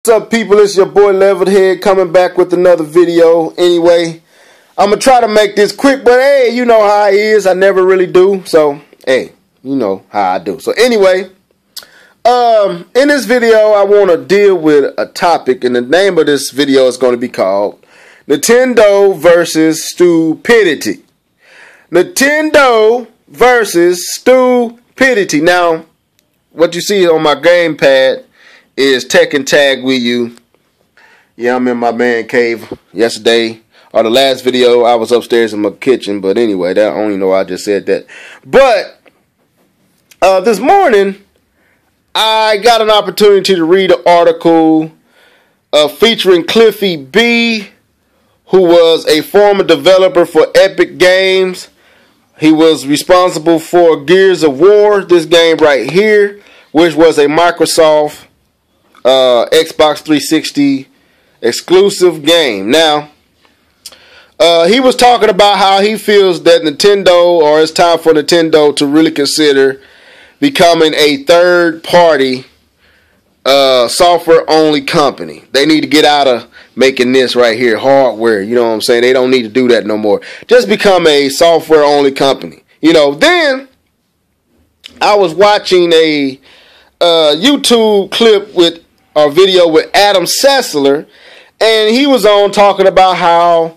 What's up, people? It's your boy Leveled Head coming back with another video. Anyway, I'm gonna try to make this quick, but hey, you know how it is. I never really do, so hey, you know how I do. So anyway, in this video, I want to deal with a topic, and the name of this video is going to be called Nintendo versus Stupidity. Nintendo versus Stupidity. Now, what you see on my gamepad is Tekken Tag Wii U. Yeah, I'm in my man cave. Yesterday, or the last video, I was upstairs in my kitchen. But anyway, I don't even know why I just said that. But this morning, I got an opportunity to read an article featuring Cliffy B, who was a former developer for Epic Games. He was responsible for Gears of War, this game right here, which was a Microsoft Xbox 360 exclusive game. Now, he was talking about how he feels that Nintendo, or it's time for Nintendo to really consider becoming a third-party software-only company. They need to get out of making this right here hardware. You know what I'm saying? They don't need to do that no more. Just become a software-only company. You know, then I was watching a YouTube clip with our video with Adam Sessler, and he was on talking about how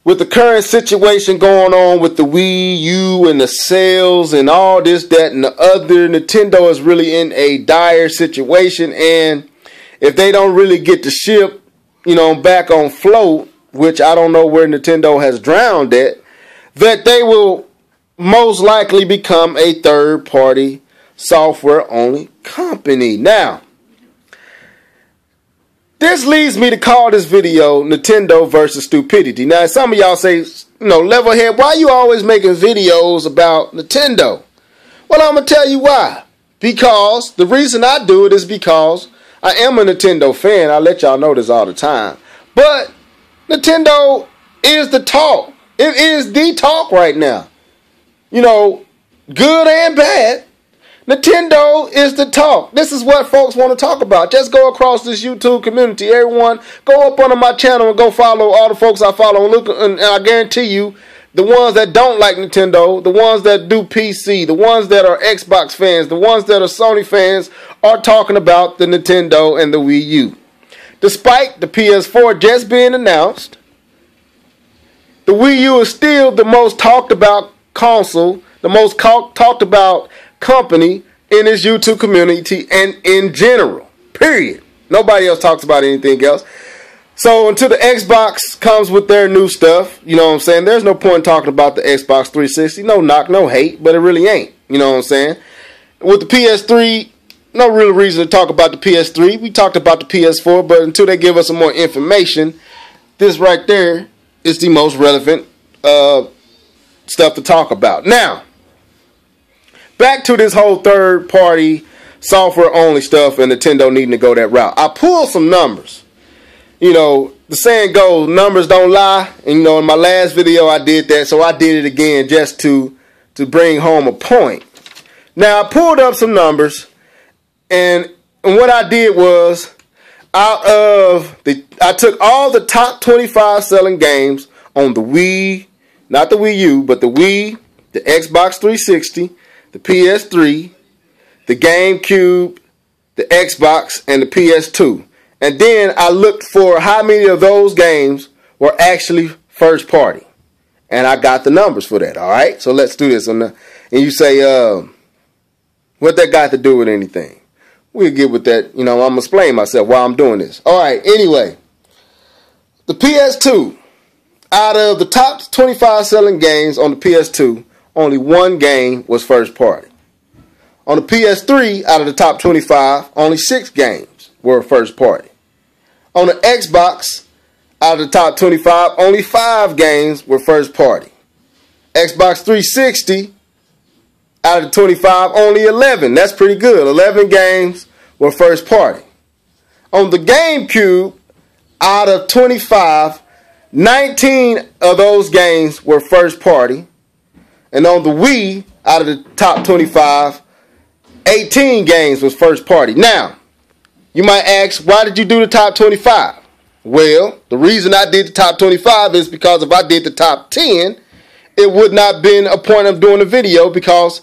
with the current situation going on with the Wii U and the sales and all this, that, and the other, Nintendo is really in a dire situation, and if they don't really get the ship, you know, back on float, which I don't know where Nintendo has drowned at, that they will most likely become a third-party software-only company. Now, this leads me to call this video Nintendo versus Stupidity. Now, some of y'all say, you know, Level Head, why you always making videos about Nintendo? Well, I'm going to tell you why. Because the reason I do it is because I am a Nintendo fan. I let y'all know this all the time. But Nintendo is the talk. It is the talk right now. You know, good and bad. Nintendo is the talk. This is what folks want to talk about. Just go across this YouTube community. Everyone, go up onto my channel and go follow all the folks I follow. And look, and I guarantee you, the ones that don't like Nintendo, the ones that do PC, the ones that are Xbox fans, the ones that are Sony fans, are talking about the Nintendo and the Wii U. Despite the PS4 just being announced, the Wii U is still the most talked about console, the most talked about company in this YouTube community and in general, period. Nobody else talks about anything else. So until the Xbox comes with their new stuff, you know what I'm saying, there's no point in talking about the Xbox 360. No knock, no hate, but it really ain't. You know what I'm saying? With the PS3, no real reason to talk about the PS3. We talked about the PS4, but until they give us some more information, this right there is the most relevant stuff to talk about. Now, back to this whole third-party software-only stuff and Nintendo needing to go that route. I pulled some numbers. You know, the saying goes, numbers don't lie. And, you know, in my last video, I did that, so I did it again just to bring home a point. Now, I pulled up some numbers, and what I did was, I took all the top 25 selling games on the Wii, not the Wii U, but the Wii, the Xbox 360, the PS3, the GameCube, the Xbox, and the PS2. And then I looked for how many of those games were actually first party. And I got the numbers for that, all right? So let's do this. And you say, what that got to do with anything? We'll get with that. You know, I'm going to explain myself while I'm doing this. All right, anyway. The PS2, out of the top 25 selling games on the PS2, only one game was first party. On the PS3, out of the top 25, only 6 games were first party. On the Xbox, out of the top 25, only 5 games were first party. Xbox 360, out of the 25, only 11. That's pretty good. 11 games were first party. On the GameCube, out of 25, 19 of those games were first party. And on the Wii, out of the top 25, 18 games was first party. Now, You might ask, why did you do the top 25? Well, the reason I did the top 25 is because if I did the top 10, it would not have been a point of doing a video, because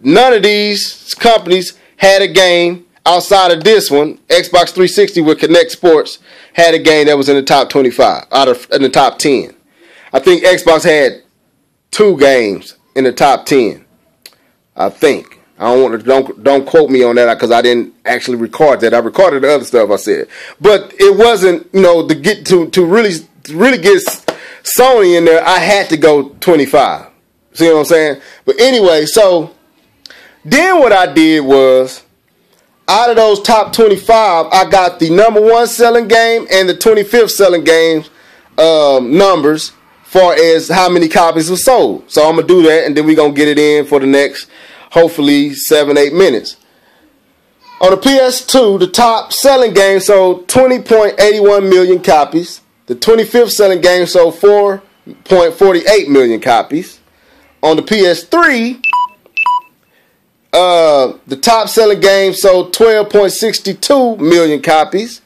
none of these companies had a game outside of this one. Xbox 360 with Kinect Sports had a game that was in the top 25 in the top 10. I think Xbox had 2 games in the top 10. I think. I don't quote me on that, because I didn't actually record that. I recorded the other stuff I said, but it wasn't, to get to really get Sony in there. I had to go 25. See what I'm saying? But anyway, so then what I did was, out of those top 25, I got the number 1 selling game and the 25th selling game numbers, far as how many copies were sold. So I'm gonna do that, and then we're gonna get it in for the next, hopefully, 7-8 minutes. On the PS2, the top selling game sold 20.81 million copies. The 25th selling game sold 4.48 million copies. On the PS3, the top selling game sold 12.62 million copies.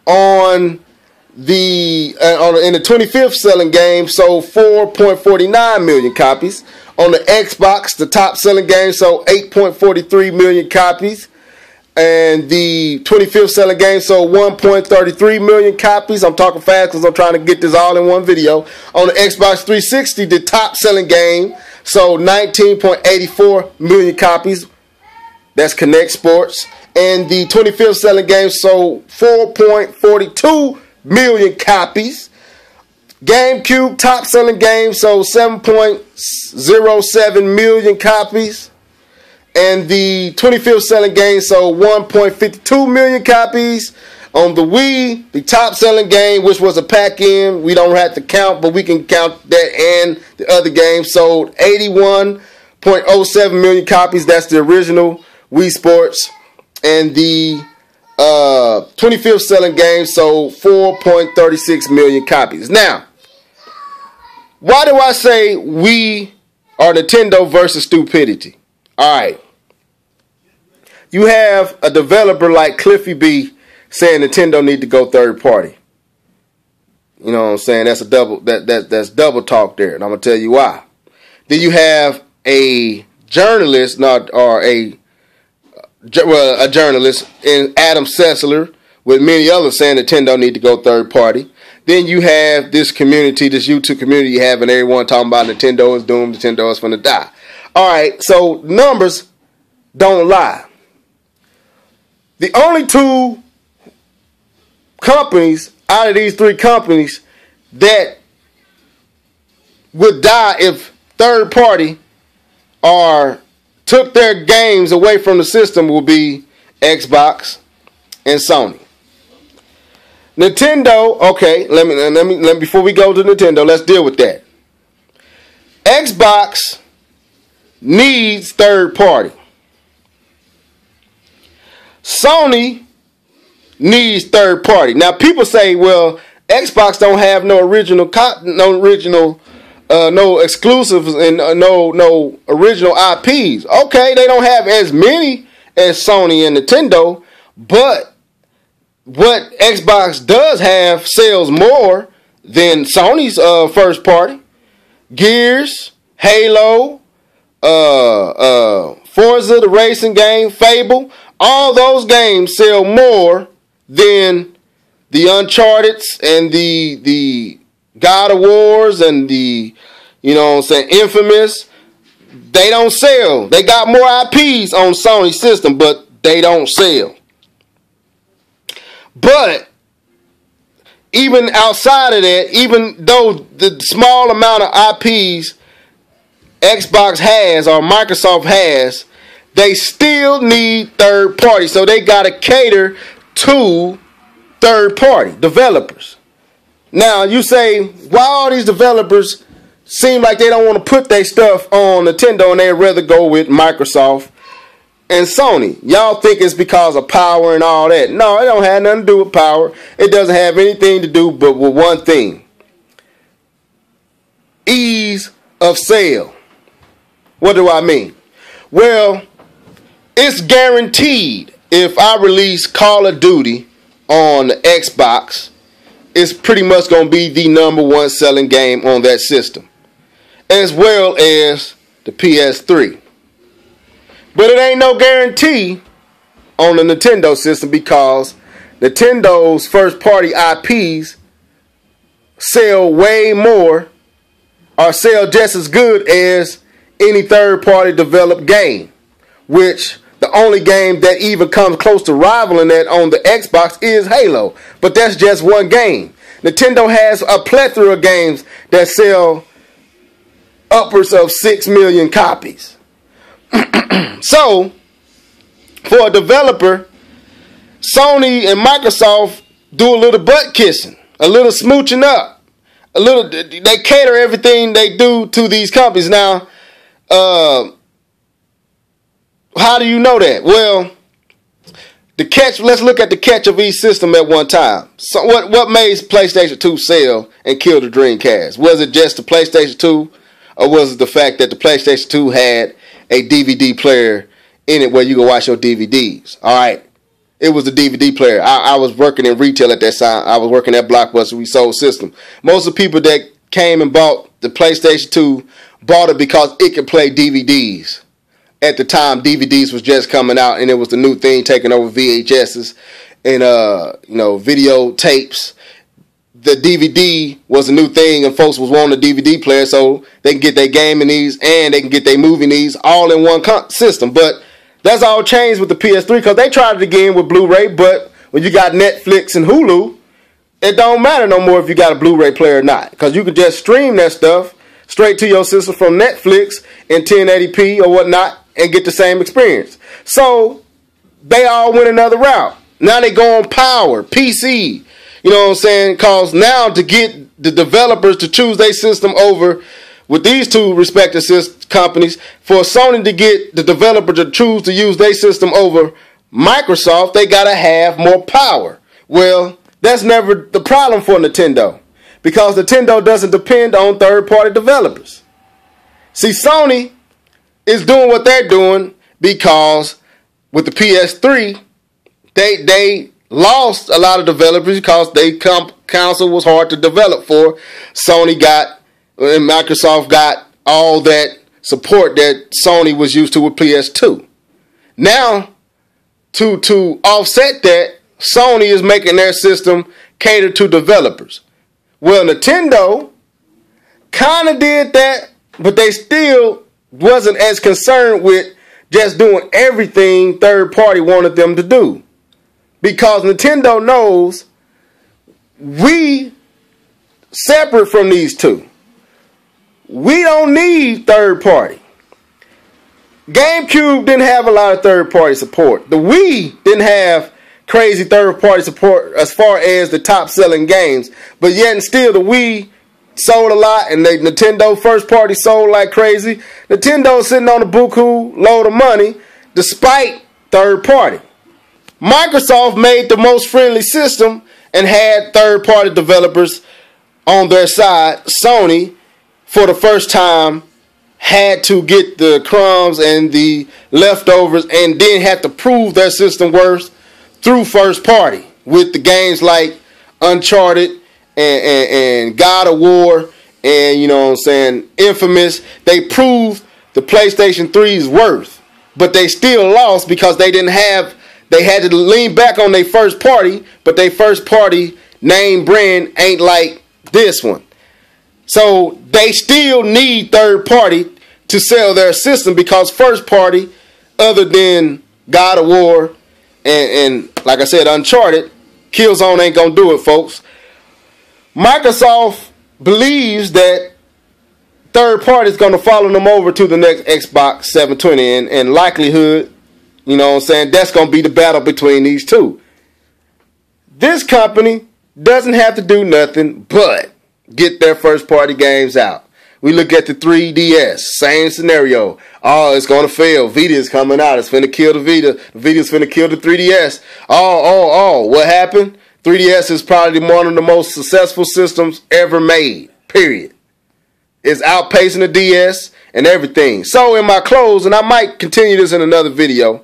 In the 25th selling game sold 4.49 million copies. On the Xbox, the top selling game sold 8.43 million copies. And the 25th selling game sold 1.33 million copies. I'm talking fast because I'm trying to get this all in one video. On the Xbox 360, the top selling game sold 19.84 million copies. That's Kinect Sports. And the 25th selling game sold 4.42 million copies. GameCube top selling game sold 7.07 million copies. And the 25th selling game sold 1.52 million copies. On the Wii, the top selling game, which was a pack-in, we don't have to count, but we can count that and the other game, sold 81.07 million copies. That's the original Wii Sports. And the 25th selling game sold 4.36 million copies. Now, why do I say we are Nintendo versus Stupidity? All right. You have a developer like Cliffy B saying Nintendo need to go third party. You know what I'm saying? That's a double that's double talk there, and I'm gonna tell you why. Then you have a journalist, a journalist in Adam Sessler with many others saying Nintendo need to go third party. Then you have this community, this YouTube community you have, and everyone talking about Nintendo is doomed, Nintendo is finna die. All right, so numbers don't lie. The only 2 companies out of these 3 companies that would die if third party took their games away from the system will be Xbox and Sony. Nintendo, okay, let me before we go to Nintendo, let's deal with that. Xbox needs third party. Sony needs third party. Now people say, well, Xbox don't have no exclusives and no original IPs. Okay, they don't have as many as Sony and Nintendo, but what Xbox does have sells more than Sony's first party. Gears, Halo, Forza, the racing game, Fable, all those games sell more than the Uncharted's and the God of Wars and the, Infamous. They don't sell. They got more IPs on Sony's system, but they don't sell. But even outside of that, even though the small amount of IPs Xbox has or Microsoft has, they still need third party. So they got to cater to third party developers. Now you say, why all these developers seem like they don't want to put their stuff on Nintendo and they'd rather go with Microsoft and Sony? Y'all think it's because of power and all that. No, it don't have nothing to do with power. It doesn't have anything to do but with one thing. Ease of sale. What do I mean? Well, it's guaranteed if I release Call of Duty on the Xbox, it's pretty much going to be the #1 selling game on that system, as well as the PS3. But it ain't no guarantee on the Nintendo system, because Nintendo's first-party IPs sell way more, or sell just as good as any third-party developed game, which the only game that even comes close to rivaling that on the Xbox is Halo. But that's just one game. Nintendo has a plethora of games that sell upwards of 6 million copies. So, for a developer, Sony and Microsoft do a little butt kissing, a little smooching up, a little. They cater everything they do to these companies. Now, how do you know that? Well, the catch. Let's look at the catch of each system at one time. So, what made PlayStation 2 sell and kill the Dreamcast? Was it just the PlayStation 2, or was it the fact that the PlayStation 2 had a DVD player in it where you can watch your DVDs? All right. It was the DVD player. I was working in retail at that time. I was working at Blockbuster. We sold system. Most of the people that came and bought the PlayStation 2 bought it because it could play DVDs. At the time, DVDs was just coming out, and it was the new thing taking over VHSs and video tapes. The DVD was a new thing, and folks was wanting a DVD player so they can get their gaming needs and they can get their movie needs all in one system. But that's all changed with the PS3, because they tried it again with Blu-ray, but when you got Netflix and Hulu, it don't matter no more if you got a Blu-ray player or not, because you can just stream that stuff straight to your system from Netflix in 1080p or whatnot and get the same experience. So they all went another route. Now they go on power, PC, you know what I'm saying? Because now to get the developers to choose their system over with these two respective companies, for Sony to get the developer to choose to use their system over Microsoft, they got to have more power. Well, that's never the problem for Nintendo, because Nintendo doesn't depend on third-party developers. See, Sony is doing what they're doing because with the PS3, they lost a lot of developers because they console was hard to develop for. Sony got and Microsoft got all that support that Sony was used to with PS2. Now, to offset that, Sony is making their system cater to developers. Well, Nintendo kind of did that, but they still wasn't as concerned with just doing everything third party wanted them to do. Because Nintendo knows we separate from these two. We don't need third party. GameCube didn't have a lot of third party support. The Wii didn't have crazy third party support as far as the top selling games. But yet and still the Wii sold a lot, and the Nintendo first party sold like crazy. Nintendo sitting on a buku load of money despite third party. Microsoft made the most friendly system and had third party developers on their side. Sony, for the first time, had to get the crumbs and the leftovers and then had to prove their system worth through first party with the games like Uncharted and God of War and, you know what I'm saying, Infamous. They proved the PlayStation 3's worth, but they still lost because they had to lean back on their first party, but their first party name brand ain't like this one. So they still need third party to sell their system, because first party, other than God of War and like I said, Uncharted, Killzone ain't gonna do it, folks. Microsoft believes that third party is gonna follow them over to the next Xbox 720, and likelihood, you know what I'm saying, that's gonna be the battle between these two. This company doesn't have to do nothing but get their first party games out. We look at the 3DS, same scenario. Oh, it's going to fail. Vita is coming out. It's finna kill the Vita. The Vita's finna kill the 3DS. Oh, what happened? 3DS is probably one of the most successful systems ever made, period. It's outpacing the DS and everything. So in my close, and I might continue this in another video,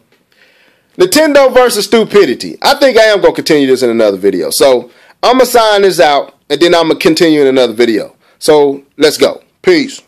Nintendo versus Stupidity. I think I am going to continue this in another video. So I'm going to sign this out, and then I'm going to continue in another video. So let's go. Peace.